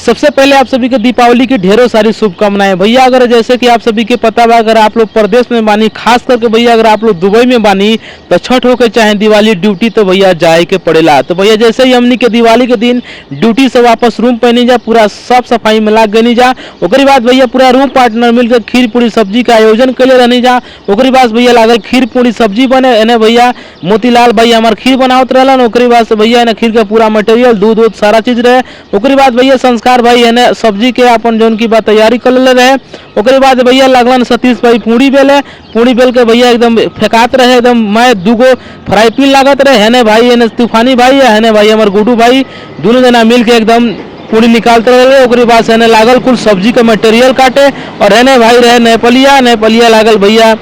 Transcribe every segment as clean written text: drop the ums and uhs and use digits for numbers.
सबसे पहले आप सभी को दीपावली की ढेरों सारी शुभकामनाएं भैया। अगर जैसे कि आप सभी के पता बा, अगर आप लोग प्रदेश में बानी, खास करके भैया अगर आप लोग दुबई में बानी तो छठ होके चाहे दिवाली ड्यूटी तो भैया जाए के पड़ेला। तो भैया जैसे ही हमनी के दिवाली के दिन ड्यूटी से वापस रूम पे नहीं जा, पूरा साफ सफाई में लाग गनी जा। ओकरी बाद भैया पूरा रूम पार्टनर मिलकर खीर पूरी सब्जी का आयोजन कैले रहनी जा। ओकरी बाद भैया लागल खीर पूरी सब्जी बने, एने भैया मोतीलाल भैया हमार खीर बनावत रहलन। ओकरी बाद से भैया ने खीर का पूरा मटेरियल दूध सारा चीज रहे। ओकरी बाद भैया संस्कार भाई है सब्जी के अपन जोन की बात तैयारी कर ले रहे। ओकरे बाद भैया लगलन सतीश भाई पूड़ी बेल के भैया एकदम फेंकात रहे, एकदम मैं दूगो फ्राई पैन लागत रहे। है भाई है तूफानी भाई है भाई हमार गुडू भाई, दोनों जना मिल के एकदम पूड़ी निकालते रहे। ओकरी बाद से लागल कुल सब्जी का मटेरियल काटे और है भाई रहे नेपालिया लागल भैया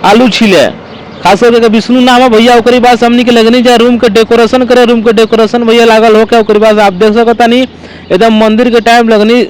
आलू छीले, खास करके विष्णु नाम है भैया। ओकरी बाद हमनी के लगनी जाए रूम के डेकोरेशन करे। रूम के डेकोरेशन भैया लागल होके ओकरी बाद आप देख सकता नहीं एकदम मंदिर के टाइम लगनी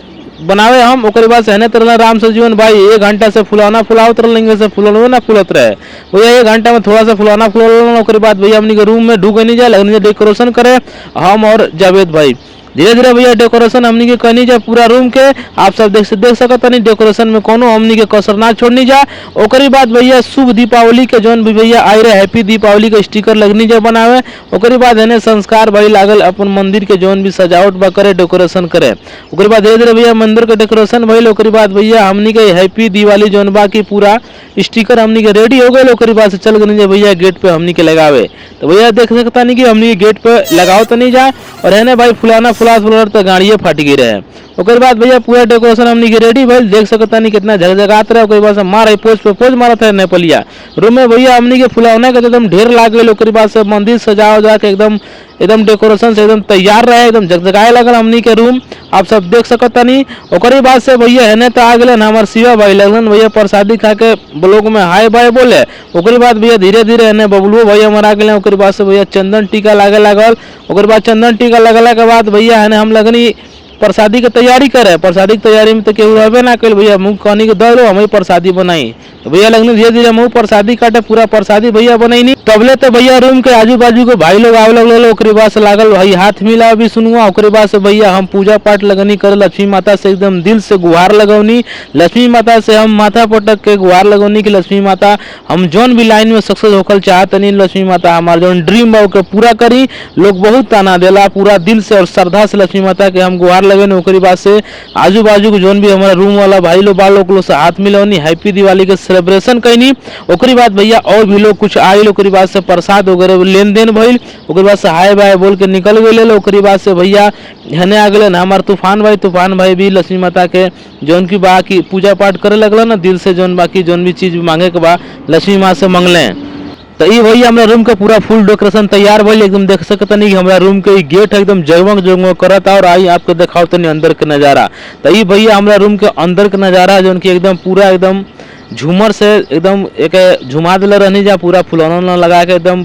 बनावे हम। ओकरी बाद से तरह राम सजीवन भाई 1 घंटा से फुलाना फुलावत रहेंगे से फुलवे ना फुलत रहे भैया 1 घंटा में थोड़ा सा फुलाना फुला। ओकरी बाद भैया हमनी के रूम में ढूक नहीं जाए, लगनी डेकोरेशन करे हम और जावेद भाई। धीरे धीरे भैया डेकोरेशन हमनी के करनी जा पूरा रूम के। आप सब देख सकता नहीं डेकोरेशन में कोनो हमनी के कसर ना छोड़नी जा। ओकरी बाद भैया शुभ दीपावली के जोन भी भैया आए रहे हैप्पी दीपावली के स्टिकर लगनी जा बनावे। ओकरी बाद है संस्कार भाई लागल अपन मंदिर के जोन भी सजावट बा करे, डेकोरेशन करे। ओकरी बाद धीरे धीरे भैया मंदिर के डेकोरेशन भइल। ओकरी बाद भैया हमनी के हैप्पी दिवाली जोन बा की पूरा स्टिकर हमनी के रेडी हो गए। ओकरी बाद से चल गनी भैया गेट पे हमनी के लगावे। तो भैया देख सकता नहीं कि हमनी के गेट पे लगाओ तो नहीं जाए और है भाई फुलाना फुला तो गाड़ियाँ फट गई रहे। ओकर बाद भैया पूरा डेकोरेशन हमनी के रेडी भइल, देख सकता नहीं कितना झगझगात रहे। ओकर बाद से मारे पोज पे पोज मारत है नेपालिया रूम में भैया हमनी के फुलावना के एकदम ढेर लाग गए। ओकर बाद से मंदिर सजाओ जाके एकदम डेकोरेशन से एकदम तैयार रहे, एकदम जगजगाए लगल हमनी के रूम, आप सब देख सकता नहीं। ओकरी बाद से भैया है तो आ गए हमार शिवा भाई लगन भैया प्रसादी खा के ब्लॉग में हाय बाय बोले। ओकरी बाद भैया धीरे धीरे है बबलुओ भैया हमारा आ गए। ओकरी बाद से भैया चंदन टीका लागे लागल। ओकरी बाद चंदन टीका लगला के बाद भैया है हम लगनी प्रसादी की तैयारी करे। प्रसादी की तैयारी में तो केहू रहबे ना कल भैया मुँह कहनी के दो हम ही प्रसादी बनाई। तो भैया लगनी धीरे धीरे मुँह प्रसादी काटे, पूरा प्रसादी भैया बनैनी। तबले तो भैया रूम के आजू बाजू के भाई लोग आवे लगल। ओकरी बाद से लागल भाई हाथ मिला भी सुनुआ। ओकरी बाद से भैया हम पूजा पाठ लगनी करे, लक्ष्मी माता से एकदम दिल से गुहार लगौनी। लक्ष्मी माता से हम माथा पटक के गुहार लगौनी कि लक्ष्मी माता हम जौन भी लाइन में सक्सेस होकर चाहतनी, लक्ष्मी माता हमार जौन ड्रीम बा ओके पूरा करी। लोग बहुत ताना देला, पूरा दिल से और श्रद्धा से लक्ष्मी माता के हम गुहार लगन। ओकरी बाद से आजू बाजू के जोन भी हमारा रूम वाला भाई लोग बाल लोग से हाथ मिलौनी, हैप्पी दिवाली के सेलिब्रेशन कैनी। ओकरी बाद भैया और भी लोग कुछ आये। ओकरी बाद से प्रसाद वगैरह लेन देन भइल। ओकरी बाद से हाय बाय बोल के निकल गए। ओकरी बाद से भैया हने आ गए हमार तूफान भाई भी लक्ष्मी माता के जोन की बा की पूजा पाठ करे लगल ना दिल से, जोन बाकी जोन भी चीज मांगे के बा लक्ष्मी माँ से मंगले। तो ये भैया हमारा रूम का पूरा फुल डेकोरेशन तैयार भइल। एकदम देख सकता नहीं कि हमारा रूम के गेट एकदम जगमग करता। और आई आपको दिखाओ तो नहीं अंदर के नज़ारा। तो ये भैया हमारा रूम के अंदर का नज़ारा जो उनकी एकदम पूरा एकदम झूमर से एकदम एक झुमा दिल रहनी जा, पूरा फुलौना लगा के एकदम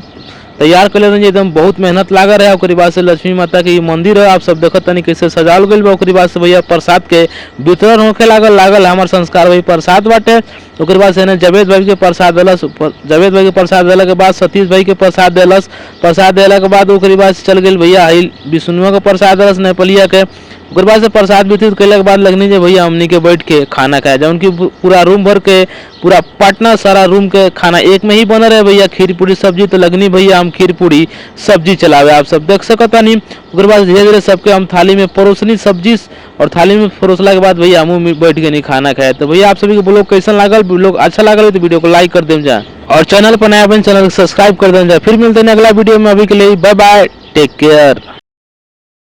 तैयार कर ले। एकदम बहुत मेहनत लगा रहे। ओकरी बाद से लक्ष्मी माता के मंदिर है, आप सब देखत नहीं कैसे सजाल गइल बा। ओकरी बाद से भैया प्रसाद के वितरण होके लागल हमार संस्कार भाई प्रसाद बाटे। ओकरी बाद से जावेद भाई के प्रसाद दिलस। जावेद भाई के प्रसाद दिला के बाद सतीश भाई के प्रसाद दिलस। प्रसाद दिला के बाद ओकरी बाद से चल गए भैया विष्णुआ के प्रसाद दिलस नेपालिया के। ओकर बाद से प्रसाद वितरित कैला के बाद लगनी जे भैया हमनी के बैठ के खाना खाए जौन की पूरा रूम भर के पूरा पटना सारा रूम के खाना एक में ही बना रहे भैया खीर पूरी सब्जी। तो लगनी भैया हम खीर पूरी सब्जी चलावे, आप सब देख सकता नहीं। ओकर बाद धीरे धीरे सबके हम थाली में परोसनी सब्जी और थाली में परोसला के बाद भैया हम बैठ के नहीं खाना खाए। तो भैया आप सभी को ब्लॉग कैसा लागल, ब्लॉग अच्छा लागल तो वीडियो को लाइक कर दें जा और चैनल पर नया बन चैनल को सब्सक्राइब कर दें जा। फिर मिलते हैं अगला वीडियो में, अभी के लिए बाय बाय, टेक केयर।